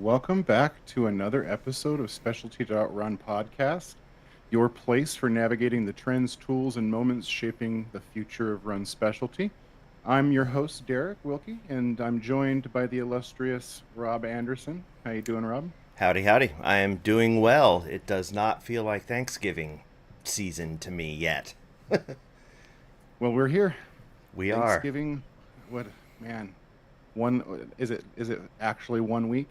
Welcome back to another episode of Specialty.Run podcast, your place for navigating the trends, tools, and moments shaping the future of run specialty. I'm your host, Derek Wilkie, and I'm joined by the illustrious Rob Anderson. How you doing, Rob? Howdy, howdy. I am doing well. It does not feel like Thanksgiving season to me yet. Well, we're here. We are. Thanksgiving. What man? One is it actually 1 week?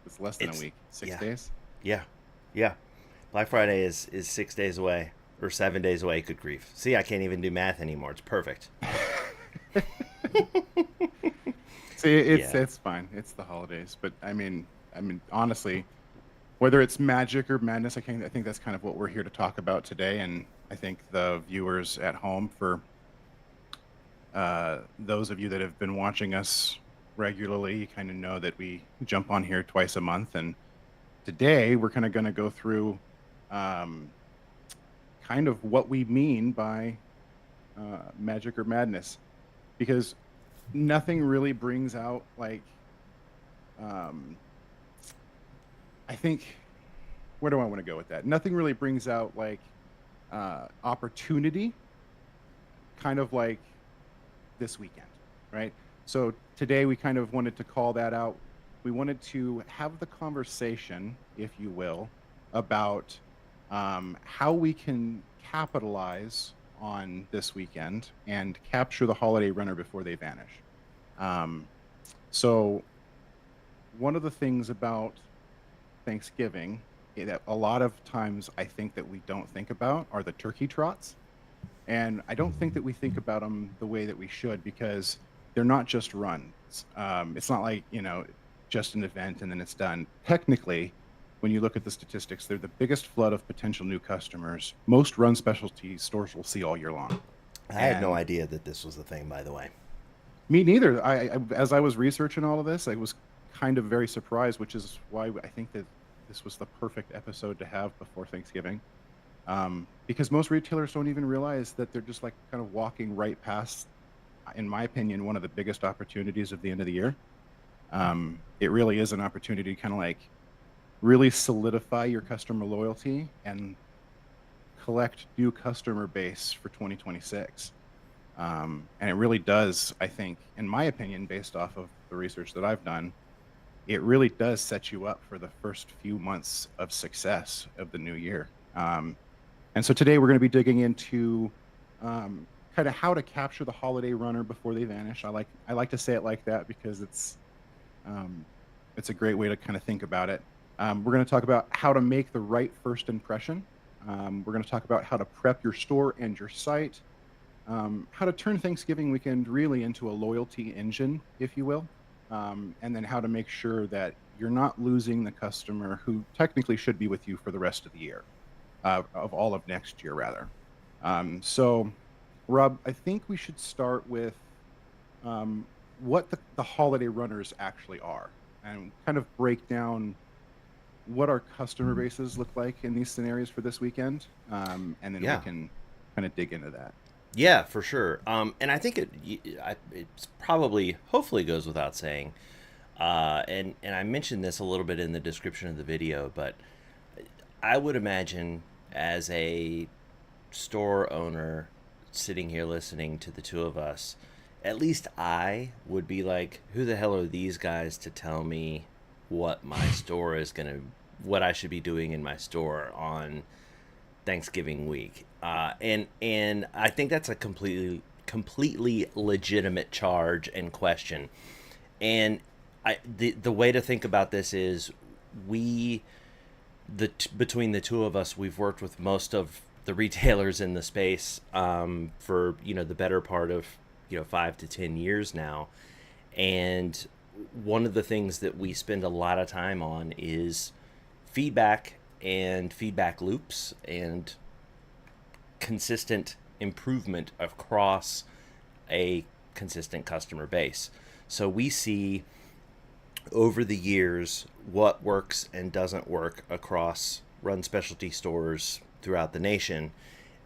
It's less than a It's week. Six yeah, days. yeah, yeah. Black Friday is 6 days away or 7 days away. Good grief! See, I can't even do math anymore. It's perfect. See, it's Yeah. it's fine. It's the holidays, but I mean, honestly, whether it's magic or madness, I think that's kind of what we're here to talk about today. And I think the viewers at home, for those of you that have been watching us regularly, you kind of know that we jump on here twice a month. And today we're kind of going to go through um, kind of what we mean by magic or madness, because nothing really brings out like um, I think, where do I want to go with that? Nothing really brings out like opportunity, kind of like this weekend, right? So today we kind of wanted to call that out. We wanted to have the conversation, if you will, about how we can capitalize on this weekend and capture the holiday runner before they vanish. Um, so one of the things about Thanksgiving that a lot of times I think that we don't think about are the turkey trots. And I don't think that we think about them the way that we should, because they're not just runs. It's not like, just an event and then it's done. Technically, when you look at the statistics, they're the biggest flood of potential new customers most run specialty stores will see all year long. I had no And idea that this was the thing, by the way. me neither. As I was researching all of this, I was kind of very surprised, which is why I think that this was the perfect episode to have before Thanksgiving. Because most retailers don't even realize that they're just like kind of walking right past, in my opinion, one of the biggest opportunities of the end of the year. It really is an opportunity to kind of like really solidify your customer loyalty and collect new customer base for 2026. And it really does, I think, in my opinion, based off of the research that I've done, it really does set you up for the first few months of success of the new year. And so today we're going to be digging into kind of how to capture the holiday runner before they vanish. I like to say it like that because um, it's a great way to kind of think about it. We're going to talk about how to make the right first impression. We're going to talk about how to prep your store and your site, how to turn Thanksgiving weekend really into a loyalty engine, if you will, and then how to make sure that you're not losing the customer who technically should be with you for the rest of the year, of all of next year, rather. So, Rob, I think we should start with what the holiday runners actually are and kind of break down what our customer bases look like in these scenarios for this weekend. And then we Yeah. can kind of dig into that. Yeah, for sure. And I think it's probably, hopefully, goes without saying. And I mentioned this a little bit in the description of the video, but I would imagine as a store owner sitting here listening to the two of us, at least I would be like, who the hell are these guys to tell me what my store is going to, what I should be doing in my store on Thanksgiving week? And I think that's a completely legitimate charge and question. And the way to think about this is we between the two of us, we've worked with most of the retailers in the space for the better part of 5 to 10 years now, and one of the things that we spend a lot of time on is feedback and feedback loops and consistent improvement across a consistent customer base. So we see over the years what works and doesn't work across run specialty stores throughout the nation.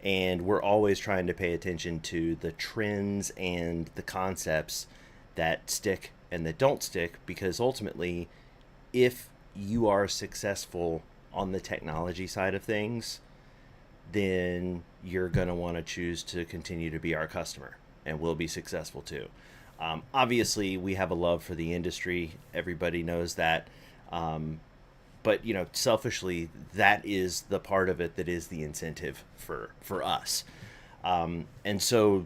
And we're always trying to pay attention to the trends and the concepts that stick and that don't stick, because ultimately, if you are successful on the technology side of things, then you're going to want to choose to continue to be our customer, and we'll be successful too. Obviously, we have a love for the industry. Everybody knows that. But selfishly, that is the part of it that is the incentive for us. And so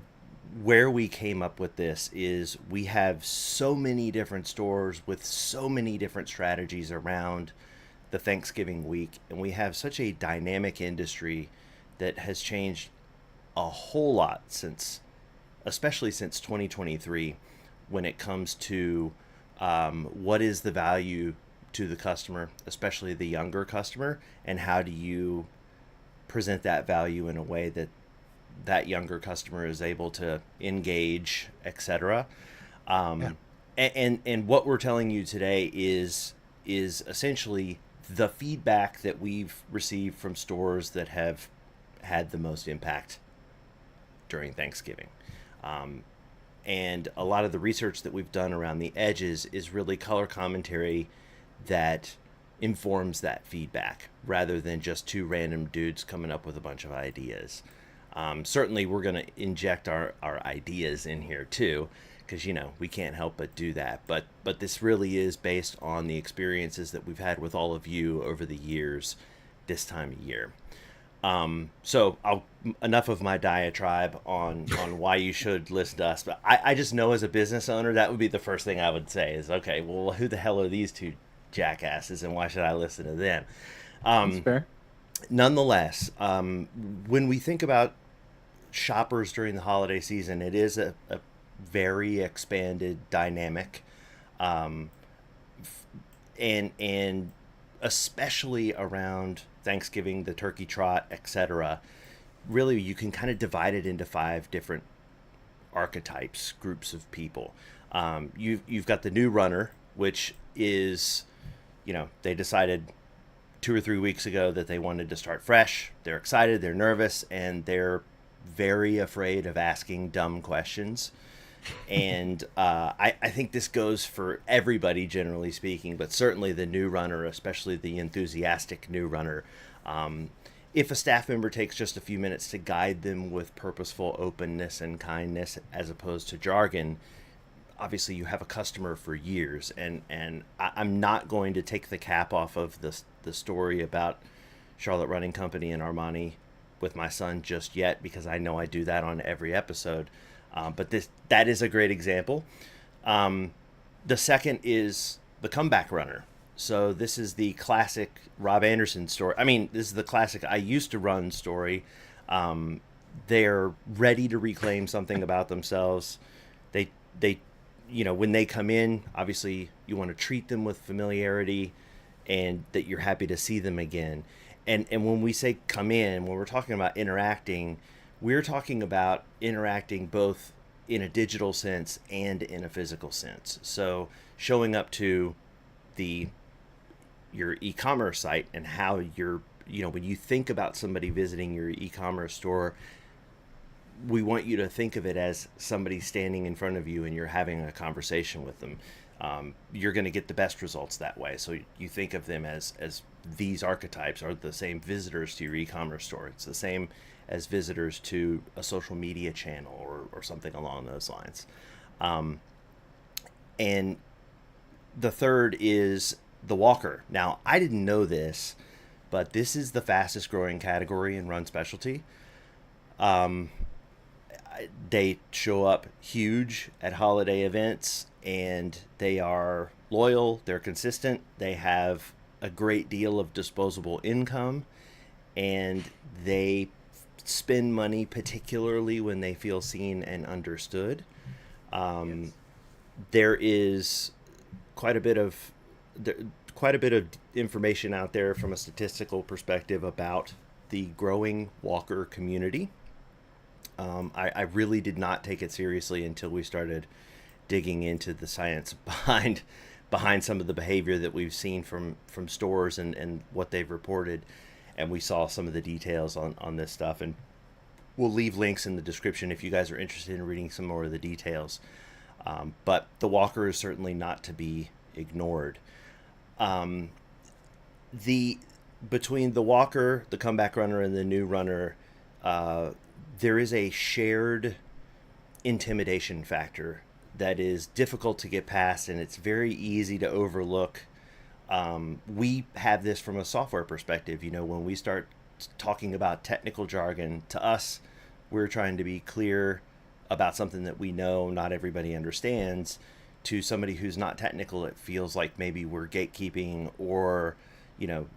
where we came up with this is we have so many different stores with so many different strategies around the Thanksgiving week, and we have such a dynamic industry that has changed a whole lot especially since 2023, when it comes to what is the value to the customer, especially the younger customer, and how do you present that value in a way that younger customer is able to engage, etc. Yeah. And what we're telling you today is essentially the feedback that we've received from stores that have had the most impact during Thanksgiving. And a lot of the research that we've done around the edges is really color commentary that informs that feedback, rather than just two random dudes coming up with a bunch of ideas. Certainly, we're going to inject our ideas in here too, because we can't help but do that. But this really is based on the experiences that we've had with all of you over the years, this time of year. So enough of my diatribe on why you should listen to us. But I just know, as a business owner, that would be the first thing I would say is, okay, well, who the hell are these two jackasses, and why should I listen to them? That's fair. Nonetheless, when we think about shoppers during the holiday season, it is a very expanded dynamic, and especially around Thanksgiving, the Turkey Trot, etc. Really, you can kind of divide it into 5 different archetypes, groups of people. You've got the new runner, which is, they decided 2 or 3 weeks ago that they wanted to start fresh. They're excited, they're nervous, and they're very afraid of asking dumb questions. And I think this goes for everybody, generally speaking, but certainly the new runner, especially the enthusiastic new runner. If a staff member takes just a few minutes to guide them with purposeful openness and kindness, as opposed to jargon, obviously you have a customer for years. And I'm not going to take the cap off of the story about Charlotte Running Company and Armani with my son just yet, because I know I do that on every episode. But that is a great example. The second is the comeback runner. So this is the classic Rob Anderson story. I mean, this is the classic I used to run story. They're ready to reclaim something about themselves. They when they come in, obviously you want to treat them with familiarity and that you're happy to see them again. And when we say come in, when we're talking about interacting, we're talking about interacting both in a digital sense and in a physical sense. So showing up to your e-commerce site, and how when you think about somebody visiting your e-commerce store, we want you to think of it as somebody standing in front of you and you're having a conversation with them. You're going to get the best results that way. So you think of them as these archetypes are the same visitors to your e-commerce store. It's the same as visitors to a social media channel or something along those lines. And the third is the walker. Now, I didn't know this, but this is the fastest growing category in Run Specialty. They show up huge at holiday events, and they are loyal, they're consistent, they have a great deal of disposable income, and they spend money particularly when they feel seen and understood. Yes. There is quite a bit of information out there from a statistical perspective about the growing walker community. I really did not take it seriously until we started digging into the science behind some of the behavior that we've seen from stores and what they've reported. And we saw some of the details on this stuff, and we'll leave links in the description if you guys are interested in reading some more of the details. But the walker is certainly not to be ignored. the between the walker, the comeback runner, and the new runner, uh, there is a shared intimidation factor that is difficult to get past, and it's very easy to overlook. We have this from a software perspective. You know, when we start talking about technical jargon, to us, we're trying to be clear about something that we know not everybody understands. To somebody who's not technical, it feels like maybe we're gatekeeping, or, you know,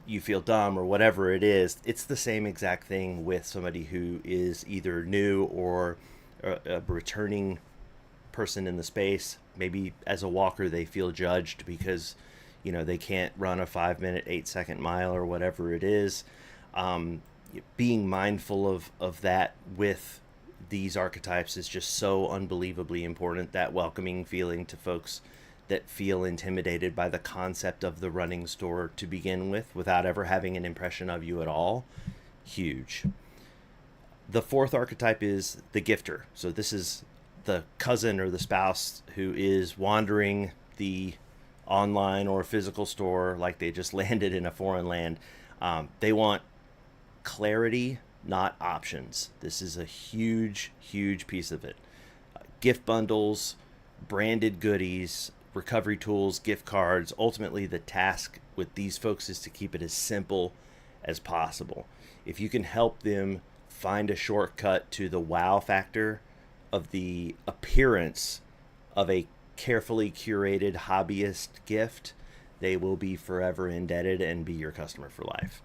you feel dumb or whatever it is. It's the same exact thing with somebody who is either new or a returning person in the space. Maybe as a walker, they feel judged because, you know, they can't run a 5 minute, 8 second mile or whatever it is. Um, Being mindful of that with these archetypes is just so unbelievably important. That welcoming feeling to folks that feel intimidated by the concept of the running store to begin with, without ever having an impression of you at all, huge. The fourth archetype is the gifter. So this is the cousin or the spouse who is wandering the online or physical store like they just landed in a foreign land. They want clarity, not options. This is a huge, huge piece of it. Gift bundles, branded goodies, recovery tools, gift cards. Ultimately, the task with these folks is to keep it as simple as possible. If you can help them find a shortcut to the wow factor of the appearance of a carefully curated hobbyist gift, they will be forever indebted and be your customer for life.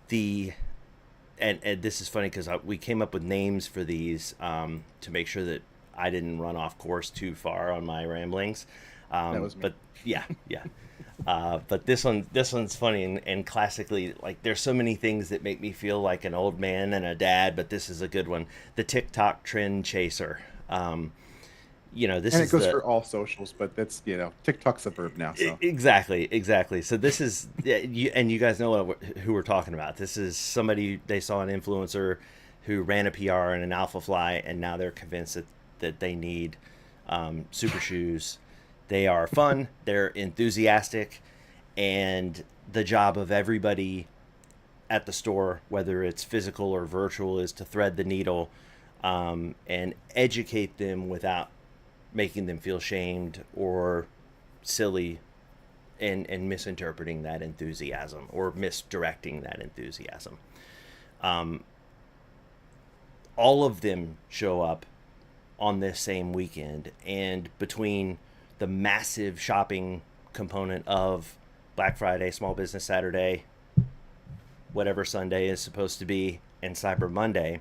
The and this is funny because we came up with names for these to make sure that I didn't run off course too far on my ramblings. That was me. But yeah, yeah. But this one's funny, and classically, like, there's so many things that make me feel like an old man and a dad, but this is a good one. The TikTok trend chaser. This And is it goes the for all socials, but that's, TikTok's a verb now. So exactly. So this is, yeah, and you guys know who we're talking about. This is somebody, they saw an influencer who ran a PR and an Alpha Fly, and now they're convinced that they need super shoes. They are fun, they're enthusiastic, and the job of everybody at the store, whether it's physical or virtual, is to thread the needle and educate them without making them feel shamed or silly, and misinterpreting that enthusiasm or misdirecting that enthusiasm. Um, all of them show up on this same weekend, and between the massive shopping component of Black Friday, Small Business Saturday, whatever Sunday is supposed to be, and Cyber Monday,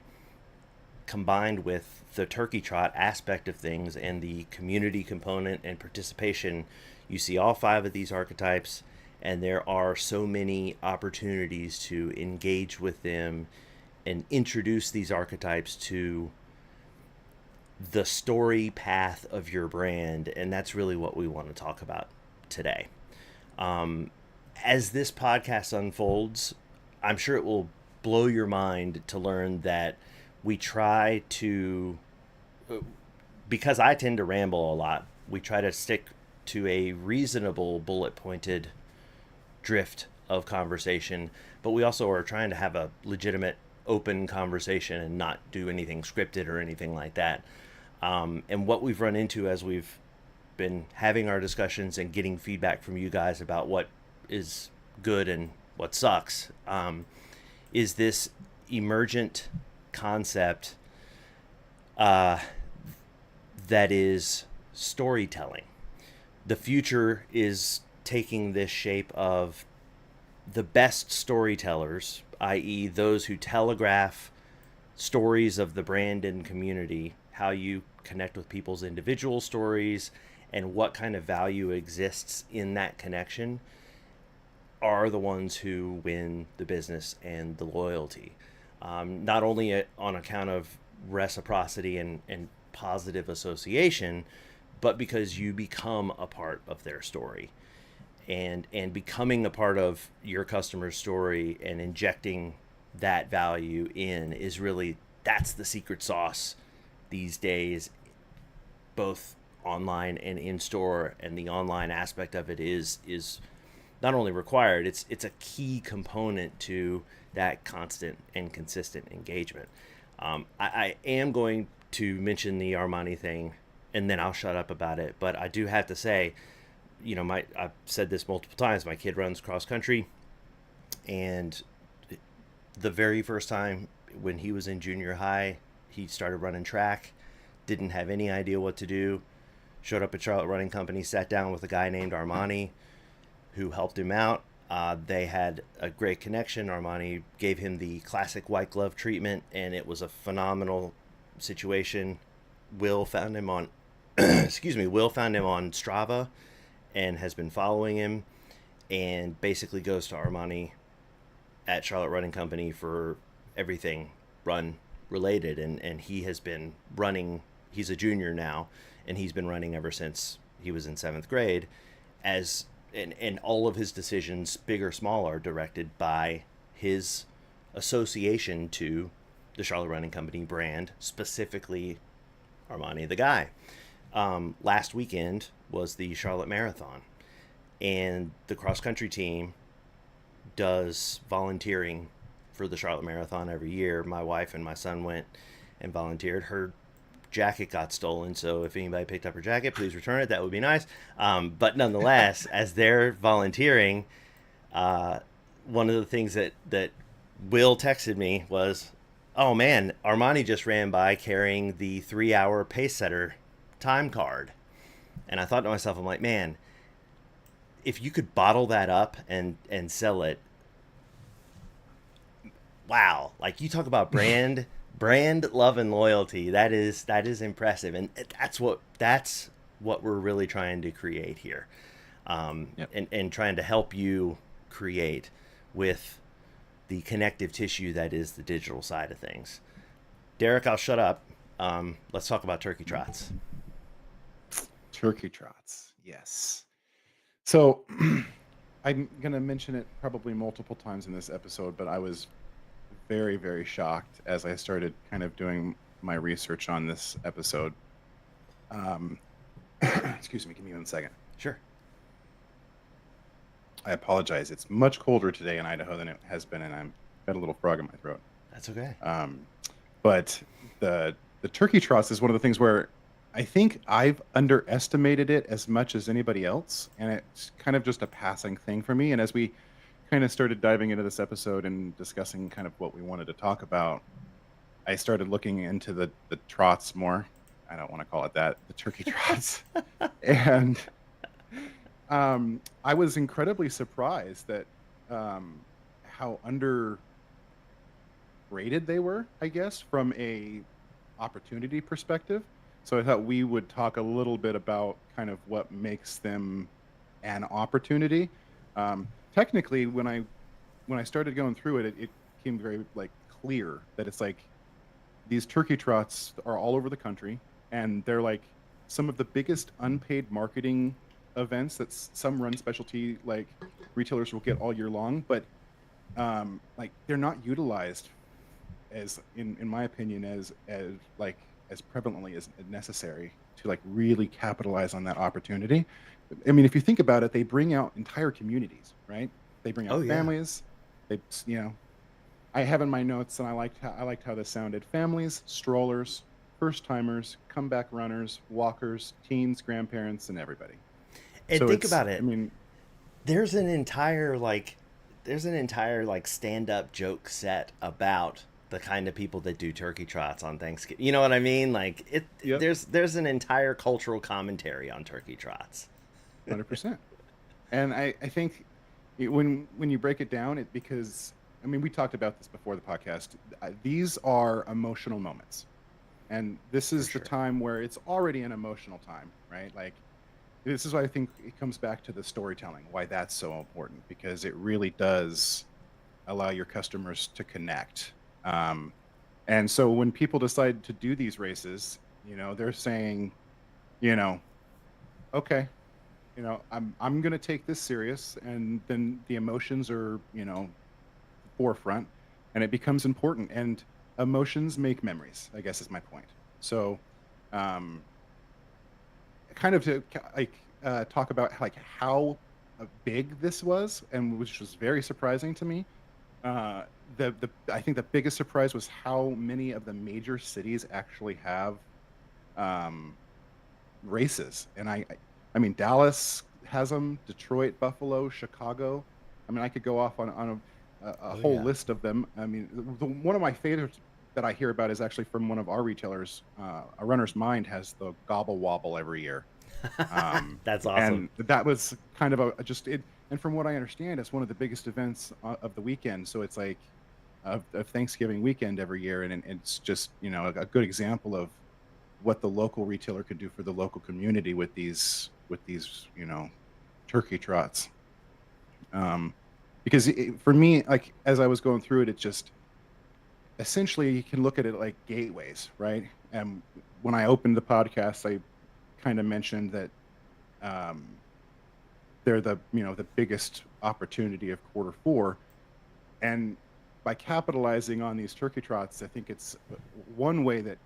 combined with the Turkey Trot aspect of things and the community component and participation, you see all five of these archetypes, and there are so many opportunities to engage with them and introduce these archetypes to the story path of your brand. And that's really what we want to talk about today. As this podcast unfolds, I'm sure it will blow your mind to learn that we try to, because I tend to ramble a lot, we try to stick to a reasonable bullet pointed drift of conversation, but we also are trying to have a legitimate open conversation and not do anything scripted or anything like that. And what we've run into as we've been having our discussions and getting feedback from you guys about what is good and what sucks, is this emergent concept that is storytelling. The future is taking this shape of the best storytellers, i.e., those who telegraph stories of the brand and community, how you connect with people's individual stories, and what kind of value exists in that connection, are the ones who win the business and the loyalty. Not only on account of reciprocity and positive association, but because you become a part of their story. And becoming a part of your customer's story and injecting that value in is really, that's the secret sauce these days, both online and in store. And the online aspect of it is not only required, it's a key component to that constant and consistent engagement. I am going to mention the Armani thing, and then I'll shut up about it. But I do have to say, I've said this multiple times. My kid runs cross country, and the very first time when he was in junior high, he started running track. Didn't have any idea what to do. Showed up at Charlotte Running Company, sat down with a guy named Armani, who helped him out. They had a great connection. Armani gave him the classic white glove treatment, and it was a phenomenal situation. Will found him on, Will found him on Strava, and has been following him, and basically goes to Armani at Charlotte Running Company for everything run related, and he has been running. He's a junior now, and he's been running ever since he was in 7th grade, as and all of his decisions, big or small, are directed by his association to the Charlotte Running Company brand, specifically Armani the guy. Last weekend was the Charlotte Marathon, and the cross country team does volunteering for the Charlotte Marathon every year. My wife and my son went and volunteered. Her jacket got stolen, so if anybody picked up her jacket, please return it. That would be nice. But nonetheless, as they're volunteering, one of the things that Will texted me was, "Oh man, Armani just ran by carrying the 3-hour pace setter time card." And I thought to myself, I'm like, man, if you could bottle that up and sell it, wow! Like, you talk about brand love and loyalty. That is impressive, and that's what we're really trying to create here, Yep. and trying to help you create with the connective tissue that is the digital side of things. Derek, I'll shut up. Let's talk about Turkey Trots. Turkey Trots. Yes. So I'm going to mention it probably multiple times in this episode, but I was very, very shocked as I started kind of doing my research on this episode. Um, excuse me, give me 1 second. Sure. I apologize. It's much colder today in Idaho than it has been, and I've got a little frog in my throat. That's okay. But the Turkey Trots is one of the things where I think I've underestimated it as much as anybody else, and it's kind of just a passing thing for me. And as we kind of started diving into this episode and discussing kind of what we wanted to talk about, I started looking into the trots more. I don't want to call it that, the Turkey Trots. And I was incredibly surprised that how underrated they were, I guess, from a opportunity perspective. So I thought we would talk a little bit about kind of what makes them an opportunity. Technically, when I started going through it, it became very like clear that it's like these Turkey Trots are all over the country, and they're like some of the biggest unpaid marketing events that some run specialty like retailers will get all year long, but like they're not utilized as in my opinion as like as prevalently as necessary to like really capitalize on that opportunity. I mean, if you think about it, they bring out entire communities, right? They bring Oh out yeah. families. They, I have in my notes, and I liked how this sounded: families, strollers, first timers, comeback runners, walkers, teens, grandparents, and everybody. And So think it's, about I it. mean, There's an entire like stand up joke set about the kind of people that do turkey trots on Thanksgiving. You know what I mean? Like it yep, there's an entire cultural commentary on turkey trots. 100%. And I think when you break it down, it because I mean we talked about this before the podcast. These are emotional moments, and this For is the sure. time where it's already an emotional time, right? Like this is why I think it comes back to the storytelling, why that's so important, because it really does allow your customers to connect. Um, and so when people decide to do these races, they're saying, you know, okay, I'm gonna take this serious, and then the emotions are, forefront, and it becomes important. And emotions make memories, I guess is my point. So, um, kind of to like talk about like how big this was, and which was very surprising to me. Uh, the I think the biggest surprise was how many of the major cities actually have um, races, and I mean Dallas has them, Detroit, Buffalo, Chicago. I mean I could go off on a Oh whole yeah. list of them. I mean one of my favorites that I hear about is actually from one of our retailers. A Runner's Mind has the Gobble Wobble every year, That's awesome. and that was kind of a just it. And from what I understand, it's one of the biggest events of the weekend. So it's like of Thanksgiving weekend every year, and it's just a good example of what the local retailer could do for the local community with these turkey trots. Um, because for me, like as I was going through it, it just essentially you can look at it like gateways, right? And when I opened the podcast, I kind of mentioned that um, they're the biggest opportunity of quarter 4, and by capitalizing on these turkey trots, I think it's one way that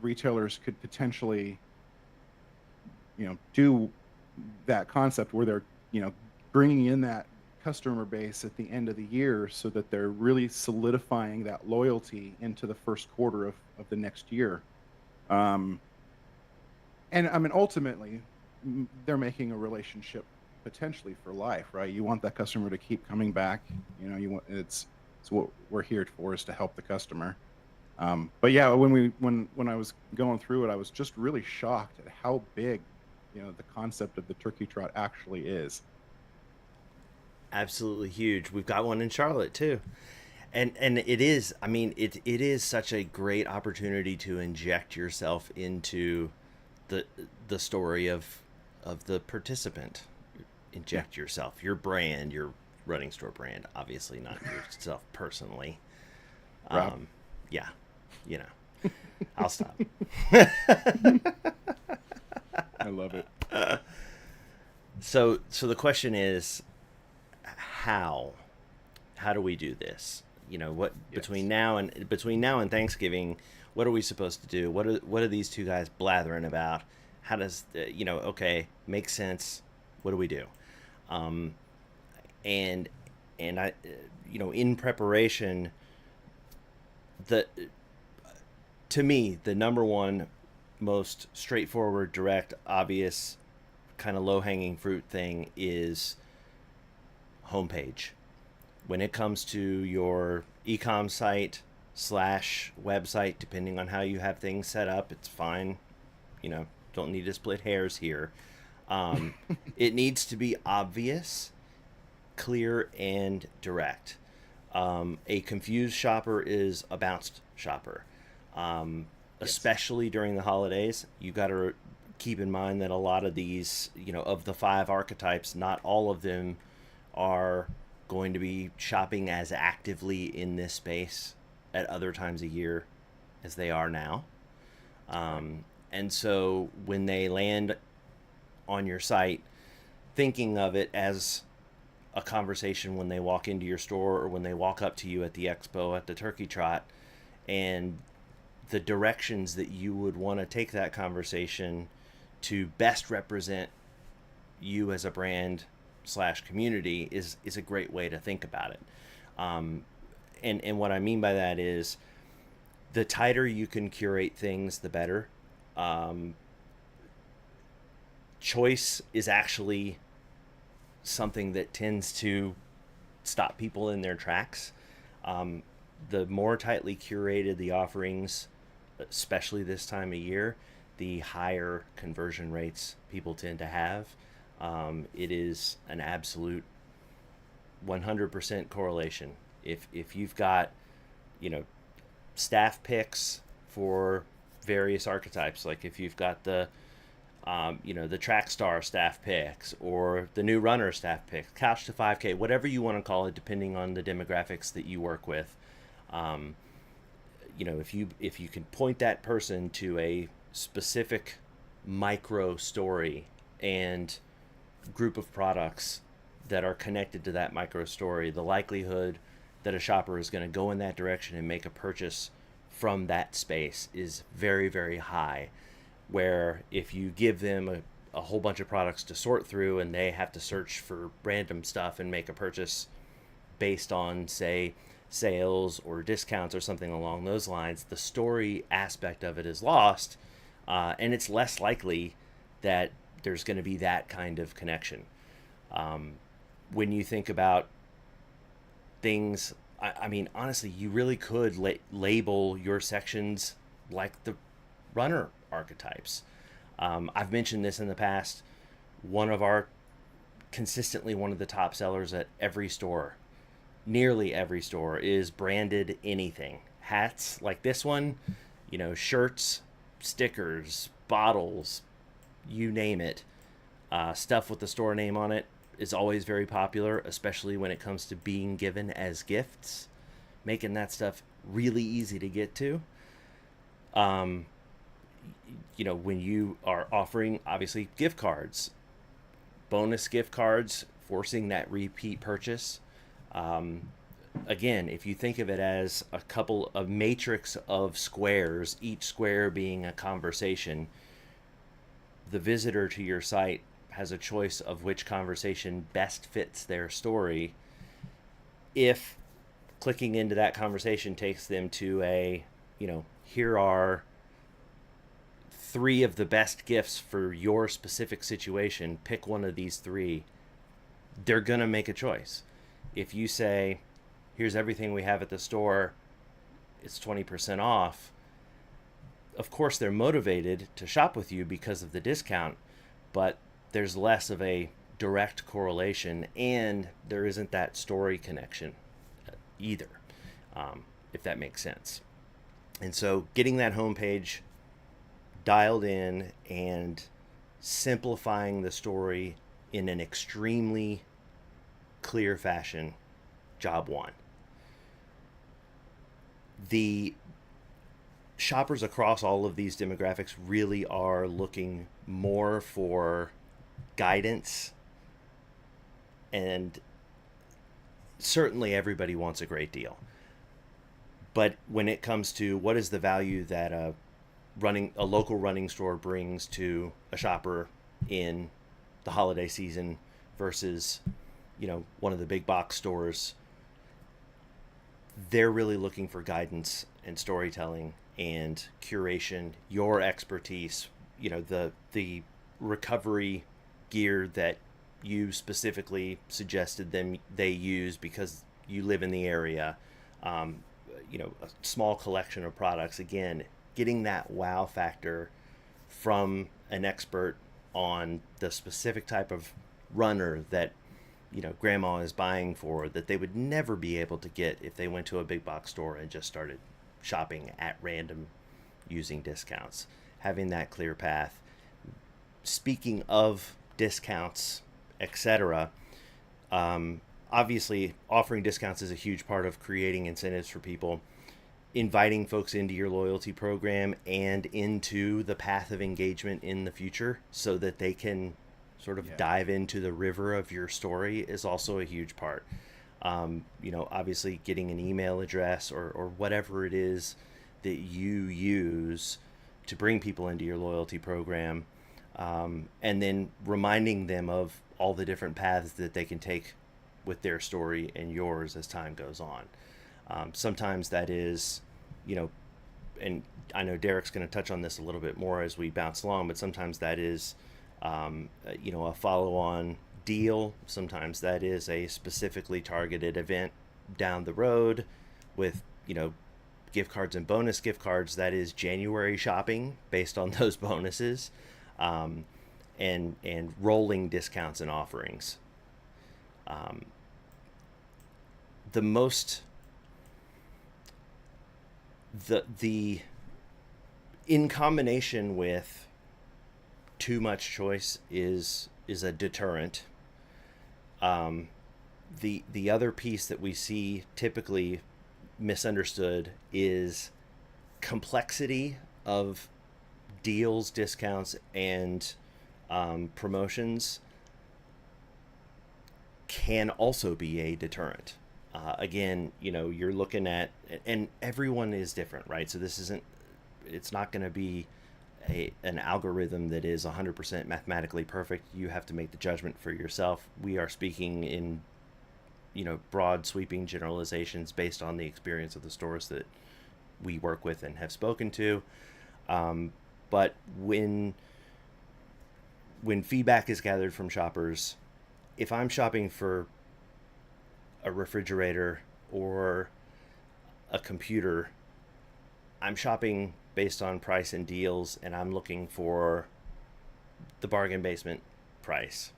retailers could potentially do that concept where they're bringing in that customer base at the end of the year so that they're really solidifying that loyalty into the first quarter of the next year. um, and I mean ultimately they're making a relationship potentially for life, right? You want that customer to keep coming back. You want it's what we're here for, is to help the customer. But yeah, when I was going through it, I was just really shocked at how big the concept of the turkey trot actually is. Absolutely huge. We've got one in Charlotte too. And it is, I mean, it is such a great opportunity to inject yourself into the the story of the participant. Yeah, Inject yourself, your brand, your running store brand, obviously not yourself personally. Rob. um yeah, you know, I'll stop. I love it. So the question is, how how do we do this? You know, what Yes. between now and Thanksgiving, what are we supposed to do? What are these two guys blathering about? How does okay, makes sense? What do we do? Um, and and I, in preparation, the to me the number one most straightforward, direct, obvious, kind of low hanging fruit thing is homepage. When it comes to your ecom site slash website, depending on how you have things set up, it's fine. Don't need to split hairs here. Um, it needs to be obvious, clear, and direct. A confused shopper is a bounced shopper. Yes. Especially during the holidays, you got to keep in mind that a lot of these, of the 5 archetypes, not all of them are going to be shopping as actively in this space at other times a year as they are now. Right. And so when they land on your site, thinking of it as a conversation when they walk into your store or when they walk up to you at the expo at the Turkey Trot, and the directions that you would want to take that conversation to best represent you as a brand slash community is a great way to think about it. Um, and what I mean by that is, the tighter you can curate things, the better. Um, Choice is actually something that tends to stop people in their tracks. Um, the more tightly curated the offerings, especially this time of year, the higher conversion rates people tend to have. It is an absolute 100% correlation. If you've got, you know, staff picks for various archetypes, like if you've got the track star staff picks or the new runner staff picks, couch to 5K, whatever you want to call it, depending on the demographics that you work with. Um, if you can point that person to a specific micro story and group of products that are connected to that micro story, the likelihood that a shopper is going to go in that direction and make a purchase from that space is very, very high. Where if you give them a whole bunch of products to sort through, and they have to search for random stuff and make a purchase based on, say, sales or discounts or something along those lines, the story aspect of it is lost, and it's less likely that there's going to be that kind of connection. When you think about things, I mean, honestly, you really could label your sections like the runner archetypes. I've mentioned this in the past. One of the top sellers at every store, nearly every store, is branded anything. Hats like this one, shirts, stickers, bottles, you name it. Stuff with the store name on it is always very popular, especially when it comes to being given as gifts, making that stuff really easy to get to. When you are offering, obviously, gift cards, bonus gift cards, forcing that repeat purchase. Again, if you think of it as a matrix of squares, each square being a conversation, the visitor to your site has a choice of which conversation best fits their story. If clicking into that conversation takes them to here are 3 of the best gifts for your specific situation, pick one of these 3, they're going to make a choice. If you say, here's everything we have at the store, it's 20% off, of course they're motivated to shop with you because of the discount, but there's less of a direct correlation, and there isn't that story connection either, if that makes sense. And so getting that homepage dialed in and simplifying the story in an extremely clear fashion, job 1. The shoppers across all of these demographics really are looking more for guidance, and certainly everybody wants a great deal. But when it comes to what is the value that a local running store brings to a shopper in the holiday season versus, one of the big box stores, they're really looking for guidance and storytelling and curation, your expertise, the recovery gear that you specifically suggested they use because you live in the area, a small collection of products. Again, getting that wow factor from an expert on the specific type of runner that grandma is buying for, that they would never be able to get if they went to a big box store and just started shopping at random using discounts. Having that clear path. Speaking of discounts, etc., obviously offering discounts is a huge part of creating incentives for people, inviting folks into your loyalty program and into the path of engagement in the future so that they can sort of dive into the river of your story is also a huge part. Obviously getting an email address or whatever it is that you use to bring people into your loyalty program, and then reminding them of all the different paths that they can take with their story and yours as time goes on. Sometimes that is, and I know Derek's going to touch on this a little bit more as we bounce along, but sometimes that is, a follow-on deal. Sometimes that is a specifically targeted event down the road with, gift cards and bonus gift cards. That is January shopping based on those bonuses, and rolling discounts and offerings. The in combination with too much choice is a deterrent. The other piece that we see typically misunderstood is complexity of deals, discounts, and promotions can also be a deterrent. Again, you're looking at, and everyone is different, right? So it's not going to be an algorithm that is 100% mathematically perfect. You have to make the judgment for yourself. We are speaking in, broad sweeping generalizations based on the experience of the stores that we work with and have spoken to. But when feedback is gathered from shoppers, if I'm shopping for a refrigerator or a computer, I'm shopping based on price and deals, and I'm looking for the bargain basement price.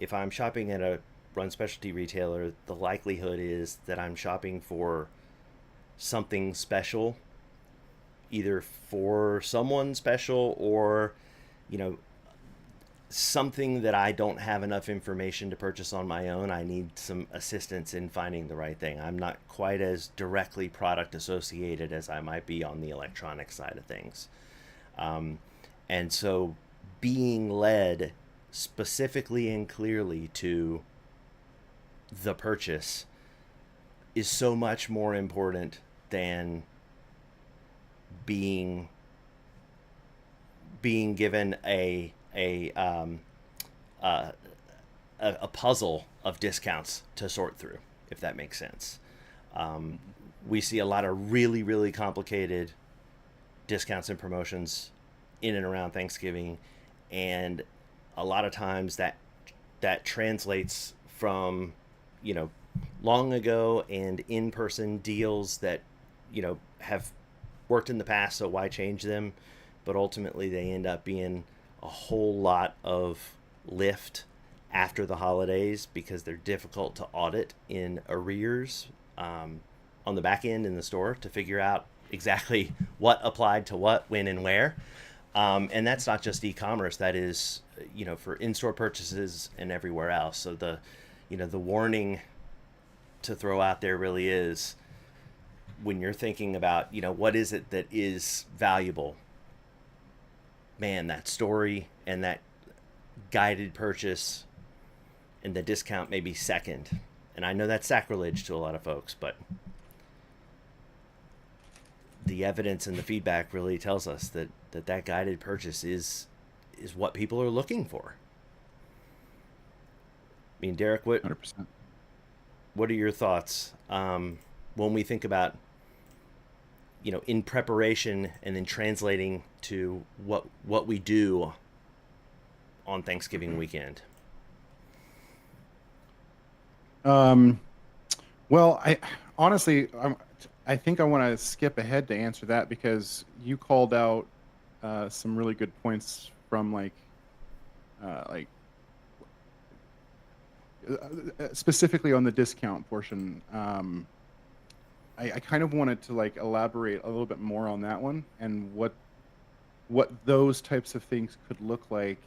If I'm shopping at a run specialty retailer, the likelihood is that I'm shopping for something special, either for someone special or, you know, something that I don't have enough information to purchase on my own. I need some assistance in finding the right thing. I'm not quite as directly product associated as I might be on the electronic side of things. Um, and so being led specifically and clearly to the purchase is so much more important than being given uh, a puzzle of discounts to sort through, if that makes sense. Um, we see a lot of really complicated discounts and promotions in and around Thanksgiving, and a lot of times that translates from, you know, long ago and in-person deals that, have worked in the past, so why change them? But ultimately they end up being a whole lot of lift after the holidays because they're difficult to audit in arrears, on the back end in the store to figure out exactly what applied to what, when, and where. And that's not just e-commerce. That is, for in-store purchases and everywhere else. So the warning to throw out there really is, when you're thinking about, what is it that is valuable, man, that story and that guided purchase and the discount may be second. And I know that's sacrilege to a lot of folks, but the evidence and the feedback really tells us that guided purchase is what people are looking for. I mean, Derek, what 100%. what are your thoughts, when we think about, in preparation and then translating to what we do on Thanksgiving weekend? Um, well, I honestly, I think I want to skip ahead to answer that because you called out some really good points from like specifically on the discount portion. I kind of wanted to like elaborate a little bit more on that one and what those types of things could look like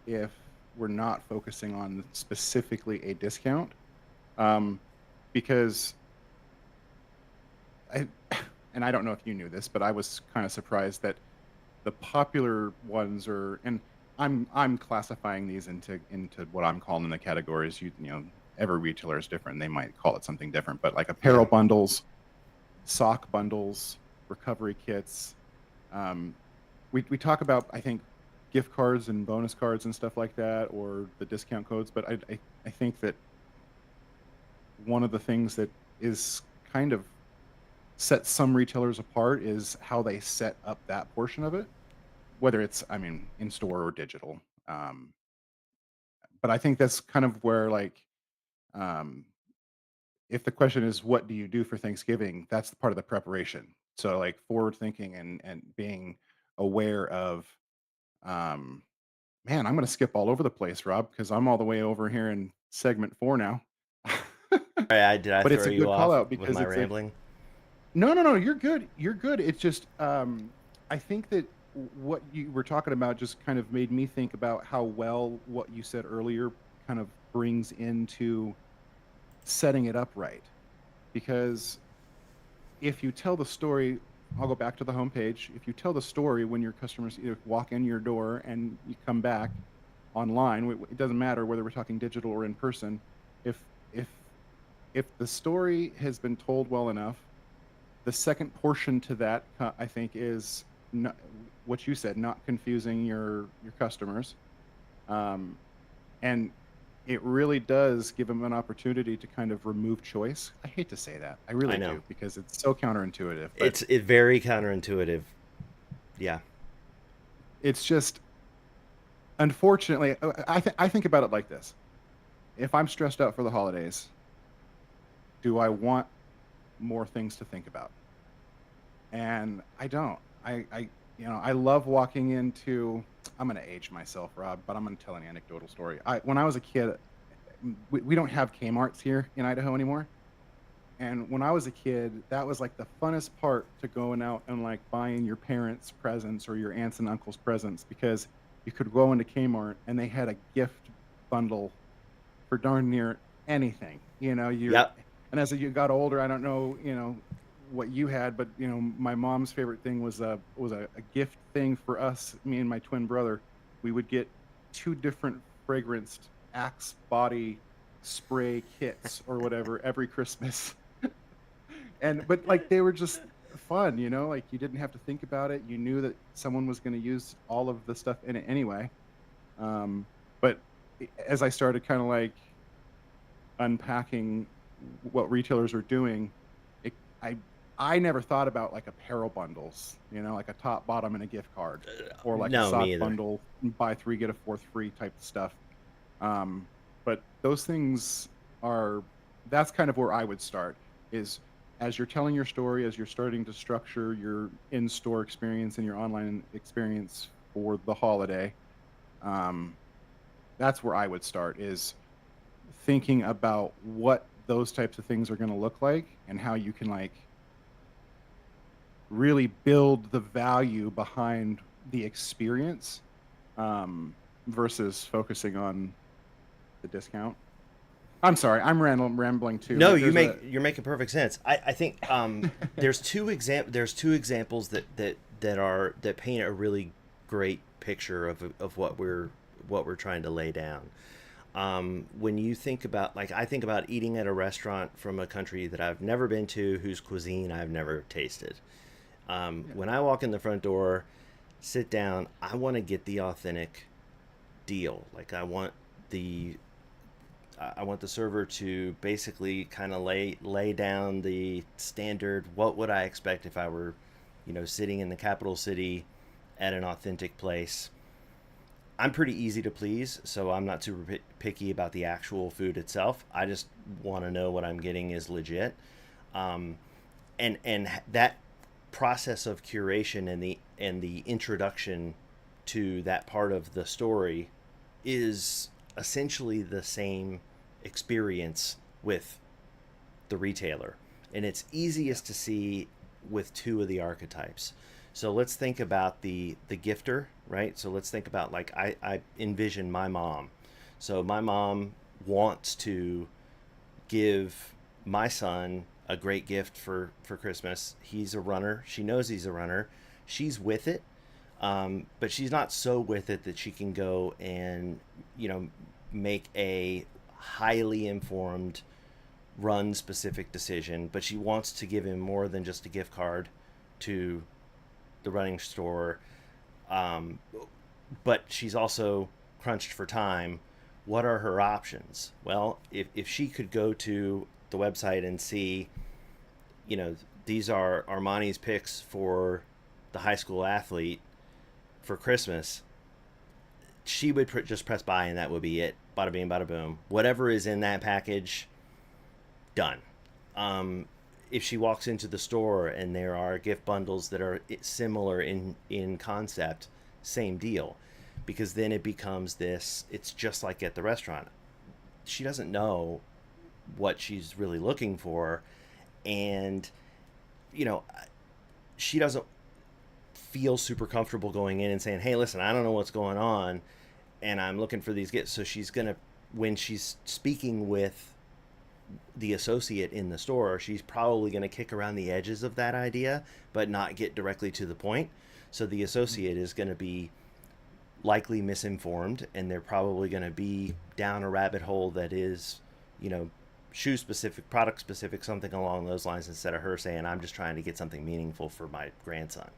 if we're not focusing on specifically a discount. Um, because I and I don't know if you knew this, but I was kind of surprised that the popular ones are, and I'm classifying these into what I'm calling the categories. Every retailer is different. They might call it something different, but like apparel Yeah. bundles, sock bundles, recovery kits. Um, we talk about, I think, gift cards and bonus cards and stuff like that, or the discount codes. But I think that one of the things that is kind of sets some retailers apart is how they set up that portion of it, whether it's, I mean, in store or digital. Um, but I think that's kind of where um, if the question is what do you do for Thanksgiving, that's the part of the preparation. So like forward thinking and being aware of, um, man, I'm going to skip all over the place, Rob, because I'm all the way over here in segment 4 now. Did I But it's throw a you good call off out with because my it's like, rambling? no, you're good. You're good. It's just, I think that what you were talking about just kind of made me think about how well what you said earlier kind of brings into setting it up right. Because if you tell the story, I'll go back to the homepage. If you tell the story when your customers either walk in your door and you come back online, it doesn't matter whether we're talking digital or in person. If if if the story has been told well enough, the second portion to that, I think, is not, what you said, not confusing your customers, um, and it really does give them an opportunity to kind of remove choice. I hate to say that, I I really know do, because it's so counterintuitive, but it's very counterintuitive. Yeah. it's just, unfortunately, I think about it like this: if I'm stressed out for the holidays, do I want more things to think about? And I don't. I love walking into. I'm gonna age myself, Rob, but I'm gonna tell an anecdotal story. When I was a kid, we don't have Kmart's here in Idaho anymore. And when I was a kid, that was like the funnest part, to going out and like buying your parents presents or your aunts and uncles presents, because you could go into Kmart and they had a gift bundle for darn near anything. Yep. And as you got older, I don't know, what you had, but my mom's favorite thing was a gift thing for us, me and my twin brother. We would get two different fragranced Axe body spray kits or whatever every Christmas. And but like they were just fun, like you didn't have to think about it. You knew that someone was going to use all of the stuff in it anyway. But as I started kind of like unpacking what retailers are doing, it, I I never thought about like apparel bundles, like a top, bottom, and a gift card, or like a No, me sock either. bundle, buy three get a fourth free type stuff. But those things are that's kind of where I would start, is as you're telling your story, as you're starting to structure your in-store experience and your online experience for the holiday. Um, that's where I would start, is thinking about what those types of things are going to look like, and how you can like really build the value behind the experience, um, versus focusing on the discount. I'm sorry, I'm rambling too. No, There's a you're making perfect sense. I think there's two examples that paint a really great picture of what we're trying to lay down. When you think about, like, I think about eating at a restaurant from a country that I've never been to, whose cuisine I've never tasted. yeah, When I walk in the front door, sit down, I want to get the authentic deal. Like, the I want the server to basically kind of lay down the standard. What would I expect if I were, sitting in the capital city at an authentic place? I'm pretty easy to please, so I'm not super picky about the actual food itself. I just want to know what I'm getting is legit. Um, and that process of curation and the introduction to that part of the story is essentially the same experience with the retailer, and it's yeah, easiest to see with two of the archetypes. So let's think about the gifter, right? So let's think about, like, I envision my mom. So my mom wants to give my son a great gift for Christmas. He's a runner. She knows he's a runner. She's with it, but she's not so with it that she can go and make a highly informed run specific decision. But she wants to give him more than just a gift card to the running store. Um, but she's also crunched for time. What are her options? Well, if she could go to the website and see, you know, these are Armani's picks for the high school athlete for Christmas, she would just press buy and that would be it. Bada bing, bada boom. Whatever is in that package, done. If she walks into the store and there are gift bundles that are similar in concept, same deal, because then it becomes this. It's just like at the restaurant. She doesn't know what she's really looking for, and you know she doesn't feel super comfortable going in and saying, "Hey, listen, I don't know what's going on, and I'm looking for these gifts." So she's gonna, when she's speaking with the associate in the store, she's probably going to kick around the edges of that idea, but not get directly to the point. So the mhm, associate is going to be likely misinformed, and they're probably going to be down a rabbit hole that is, you know, shoe specific, product specific, something along those lines, instead of her saying, "I'm just trying to get something meaningful for my grandson."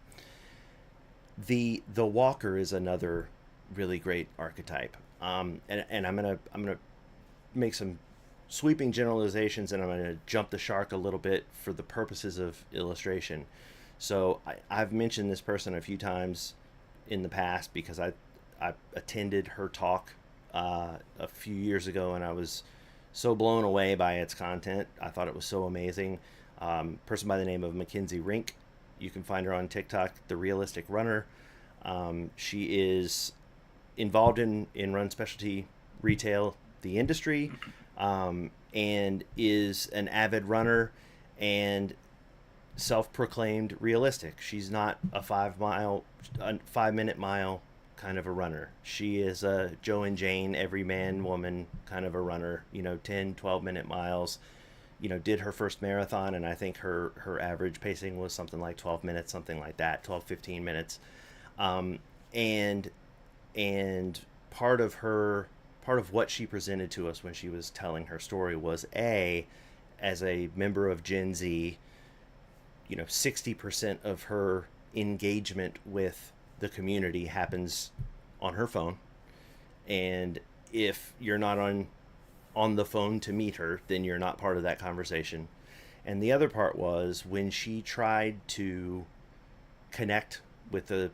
The walker is another really great archetype. And I'm gonna make some sweeping generalizations, and I'm gonna jump the shark a little bit for the purposes of illustration. So I've mentioned this person a few times in the past because I attended her talk a few years ago, and I was so blown away by its content. I thought it was so amazing. Person by the name of Mackenzie Rink. You can find her on TikTok, the Realistic Runner. She is involved in run specialty retail, the industry, and is an avid runner and self-proclaimed realistic. She's not a 5 minute mile kind of a runner. She is a Joe and Jane, every man, woman kind of a runner, 10, 12 minute miles. Did her first marathon, and I think her average pacing was something like 12 minutes, something like that, 12, 15 minutes. Um, and, and part of what she presented to us when she was telling her story was as a member of Gen Z, 60% of her engagement with the community happens on her phone. And if you're not on the phone to meet her, then you're not part of that conversation. And the other part was when she tried to connect with the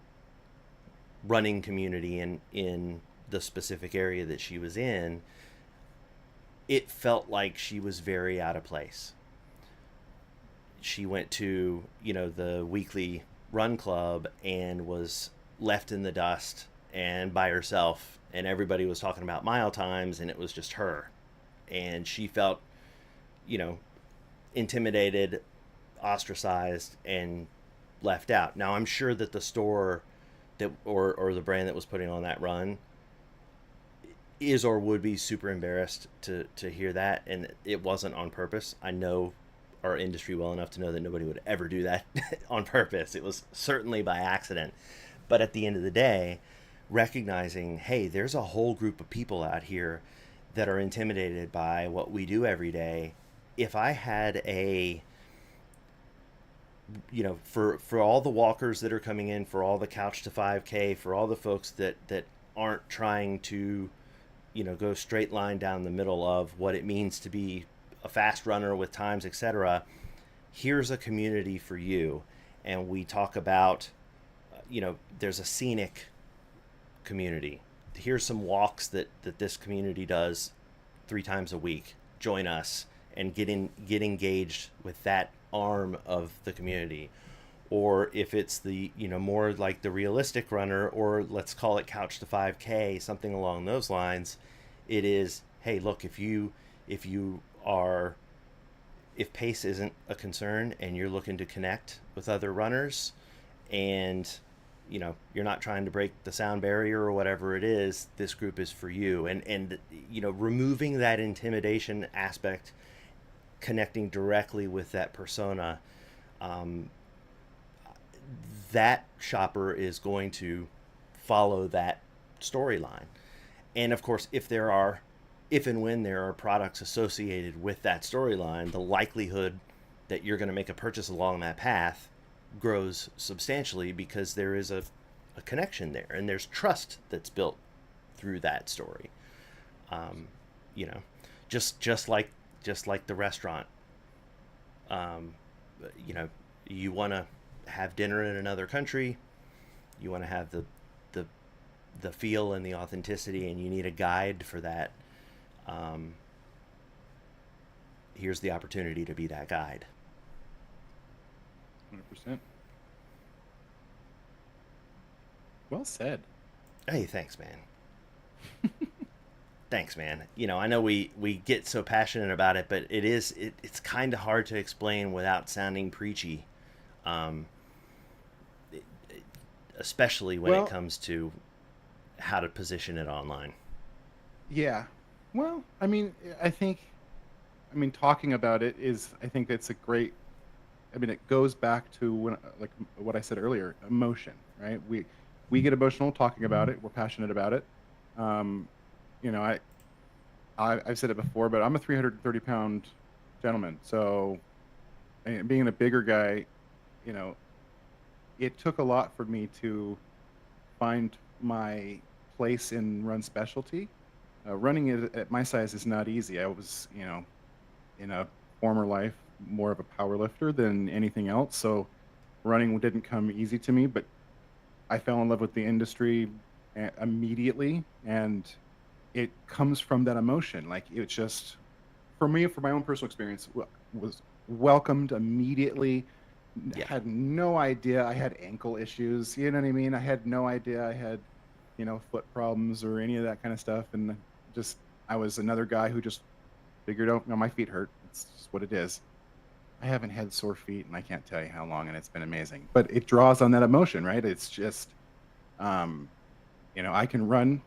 running community in the specific area that she was in, it felt like she was very out of place. She went to, the weekly run club and was left in the dust and by herself, and everybody was talking about mile times, and it was just her. And she felt, you know, intimidated, ostracized, and left out. Now, I'm sure that the store that or the brand that was putting on that run is or would be super embarrassed to hear that, and it wasn't on purpose. I know our industry well enough to know that nobody would ever do that on purpose. It was certainly by accident. But at the end of the day, recognizing, hey, there's a whole group of people out here that are intimidated by what we do every day. If I had a, for all the walkers that are coming in, for all the couch to 5K, for all the folks that aren't trying to, go straight line down the middle of what it means to be a fast runner with times, etc. Here's a community for you. And we talk about, there's a scenic community. Here's some walks that this community does 3 times a week. Join us and get engaged with that arm of the community. Or if it's the, more like the realistic runner, or let's call it couch to 5K, something along those lines, it is, hey, look, if pace isn't a concern and you're looking to connect with other runners, and you're not trying to break the sound barrier or whatever it is, this group is for you. And removing that intimidation aspect, connecting directly with that persona, that shopper is going to follow that storyline. And of course, if and when there are products associated with that storyline, the likelihood that you're going to make a purchase along that path grows substantially, because there is a connection there, and there's trust that's built through that story. You know, just like the restaurant. You want to have dinner in another country, you want to have the feel and the authenticity, and you need a guide for that. Here's the opportunity to be that guide. 100%. Well said. Hey, thanks, man. Thanks, man. I know we get so passionate about it, but it's kind of hard to explain without sounding preachy, especially when it comes to how to position it online. Yeah. Well, talking about it I think it's a great, it goes back to when, like what I said earlier, emotion, right? We get emotional talking about it. We're passionate about it. I've said it before, but I'm a 330-pound gentleman. So, and being a bigger guy, it took a lot for me to find my place in run specialty. Running it at my size is not easy. I was, in a former life, more of a power lifter than anything else. So running didn't come easy to me, but I fell in love with the industry immediately. And it comes from that emotion. Like it's just, for me, for my own personal experience, was welcomed immediately. Yeah. Had no idea I had ankle issues. You know what I mean? I had no idea I had, foot problems or any of that kind of stuff. And just, I was another guy who just figured out, my feet hurt. It's just what it is. I haven't had sore feet and I can't tell you how long, and it's been amazing. But it draws on that emotion, right? It's just, um, I can run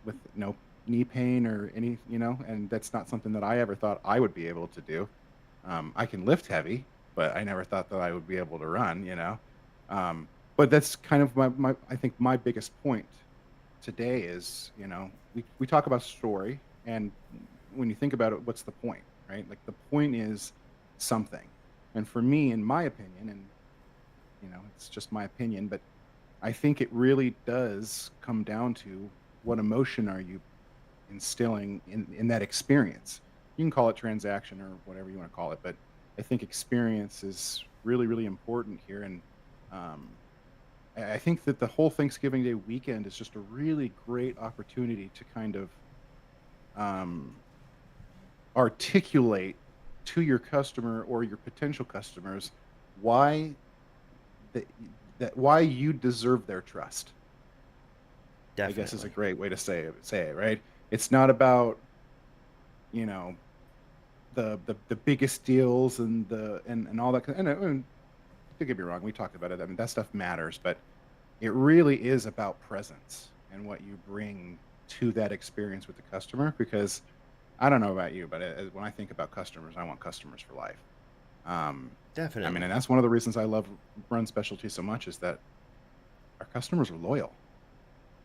with no knee pain or any, and that's not something that I ever thought I would be able to do. I can lift heavy, but I never thought that I would be able to run. Um, but that's kind of I think my biggest point today is, we talk about story, and when you think about it, what's the point, right? Like the point is something. And for me, in my opinion, and it's just my opinion, but I think it really does come down to what emotion are you instilling in that experience. You can call it transaction or whatever you want to call it, but I think experience is really, really important here. And um, I think that the whole Thanksgiving Day weekend is just a really great opportunity to kind of um, articulate to your customer or your potential customers why that, why you deserve their trust. I guess is a Definitely. great way to say it, right? It's not about, you know, the biggest deals and and all that and don't get me wrong, we talked about it. I mean, that stuff matters, but it really is about presence and what you bring to that experience with the customer. Because I don't know about you, but when I think about customers, I want customers for life. Um, I mean, Definitely. and that's one of the reasons I love Run Specialty so much is that our customers are loyal.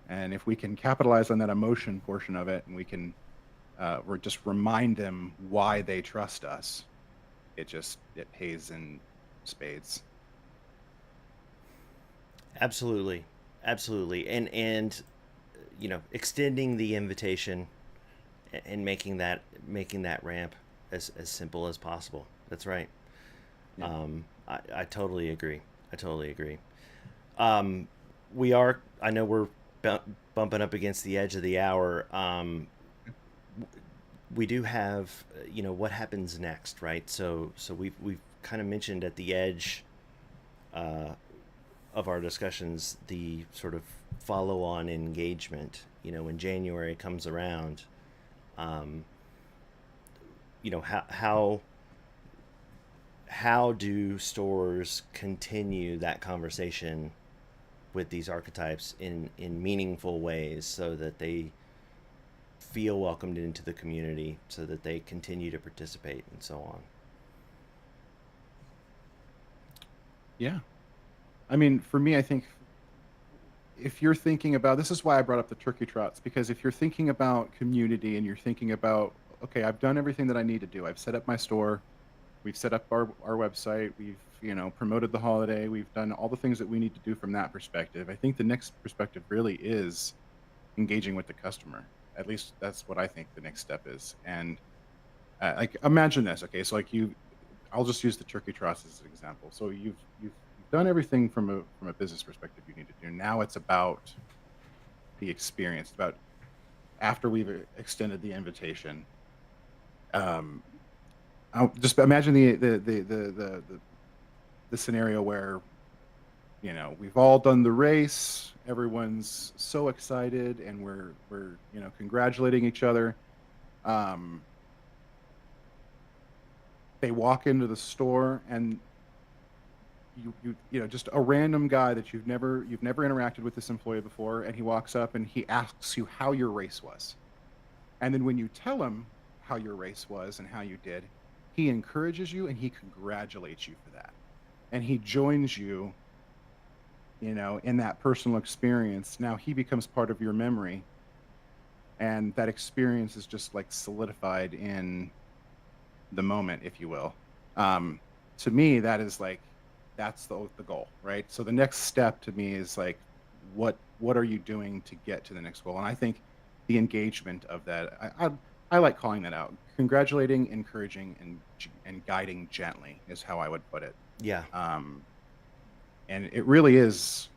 And if we can capitalize on that emotion portion of it, and we can just remind them why they trust us, it pays in spades. Absolutely. Absolutely. And extending the invitation and making that ramp as simple as possible. That's right. Yeah. I totally agree. I totally agree. Um, we are. I know we're bumping up against the edge of the hour. We do have, what happens next, right? So we've kind of mentioned at the edge uh, of our discussions the sort of follow-on engagement. When January comes around, um, how do stores continue that conversation with these archetypes in meaningful ways so that they feel welcomed into the community, so that they continue to participate and so on? Yeah. I mean, for me, I think if you're thinking about, this is why I brought up the turkey trots, because if you're thinking about community and you're thinking about, okay, I've done everything that I need to do. I've set up my store, we've set up our website, we've, promoted the holiday, we've done all the things that we need to do from that perspective. I think the next perspective really is engaging with the customer. At least that's what I think the next step is. And like imagine this, okay? So like I'll just use the turkey trots as an example. So you've done everything from a business perspective you need to do. Now it's about the experience, about after we've extended the invitation. Um, I'll just imagine the scenario where we've all done the race, everyone's so excited, and we're congratulating each other. Um, they walk into the store, and just a random guy that you've never interacted with this employee before, and he walks up and he asks you how your race was. And then when you tell him how your race was and how you did, he encourages you and he congratulates you for that. And he joins you, in that personal experience. Now he becomes part of your memory, and that experience is just like solidified in the moment, if you will. Um, to me, that is like that's the goal, right? So the next step to me is like, what are you doing to get to the next goal? And I think the engagement of that, I like calling that out. Congratulating, encouraging, and guiding gently is how I would put it. Yeah. Um, and it really is.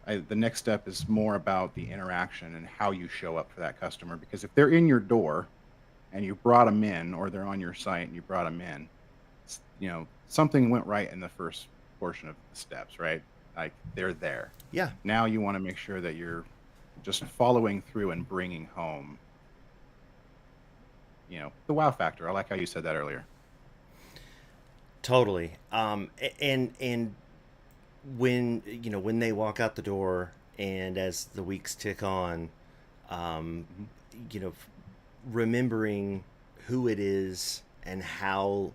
The next step is more about the interaction and how you show up for that customer. Because if they're in your door and you brought them in, or they're on your site and you brought them in, something went right in the first portion of the steps, right? Like they're there. Yeah. Now you want to make sure that you're just following through and bringing home, the wow factor. I like how you said that earlier. Totally. And when when they walk out the door, and as the weeks tick on, um, Mhm. you know, remembering who it is and how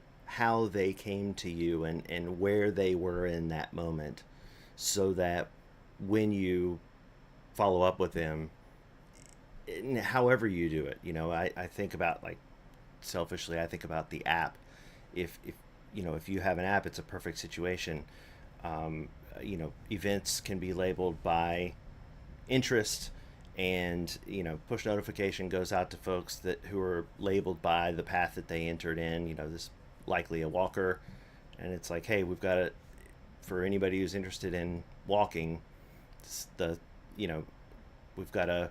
they came to you, and where they were in that moment, so that when you follow up with them, however you do it, I think about, like, selfishly, I think about the app. If if you have an app, it's a perfect situation. Events can be labeled by interest, and push notification goes out to folks that who are labeled by the path that they entered in. This likely a walker, and it's like, hey, we've got it for anybody who's interested in walking. The you know we've got a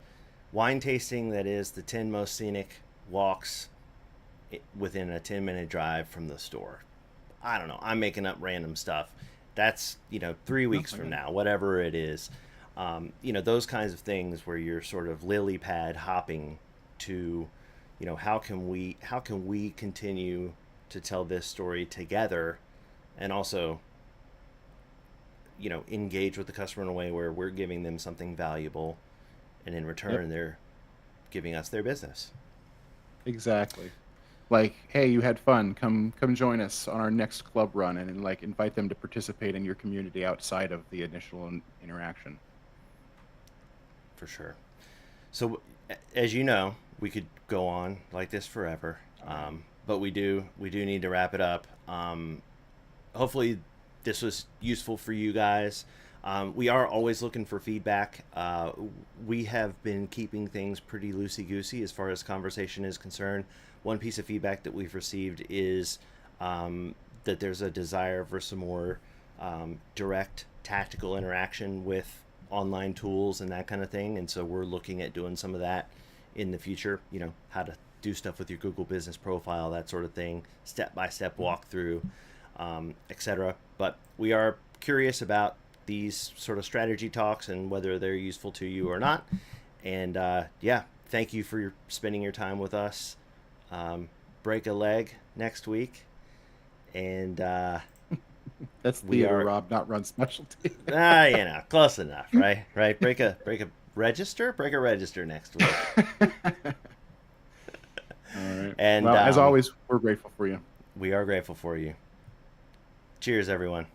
wine tasting that is the 10 most scenic walks within a 10-minute drive from the store. I don't know. I'm making up random stuff. That's 3 weeks No, I from get it. now, whatever it is. Those kinds of things where you're sort of lily pad hopping to, how can we continue to tell this story together, and also engage with the customer in a way where we're giving them something valuable, and in Yep, return they're giving us their business. exactly. Like, hey, you had fun. Come join us on our next club run, and like invite them to participate in your community outside of the initial interaction. For sure. So, as you know, we could go on like this forever, All right. but we do need to wrap it up. Hopefully, this was useful for you guys. We are always looking for feedback. We have been keeping things pretty loosey goosey as far as conversation is concerned. One piece of feedback that we've received is that there's a desire for some more direct tactical interaction with online tools and that kind of thing. And so we're looking at doing some of that in the future. How to do stuff with your Google Business Profile, that sort of thing, step by step Mhm. walkthrough, etc. But we are curious about these sort of strategy talks and whether they're useful to you or not. And yeah, thank you for spending your time with us. Break a leg next week, and That's we theater, are Rob, not run specialty. close enough, right? Right. Break a register next week, All right. and Well, as always, we're grateful for you. we are grateful for you. Cheers, everyone.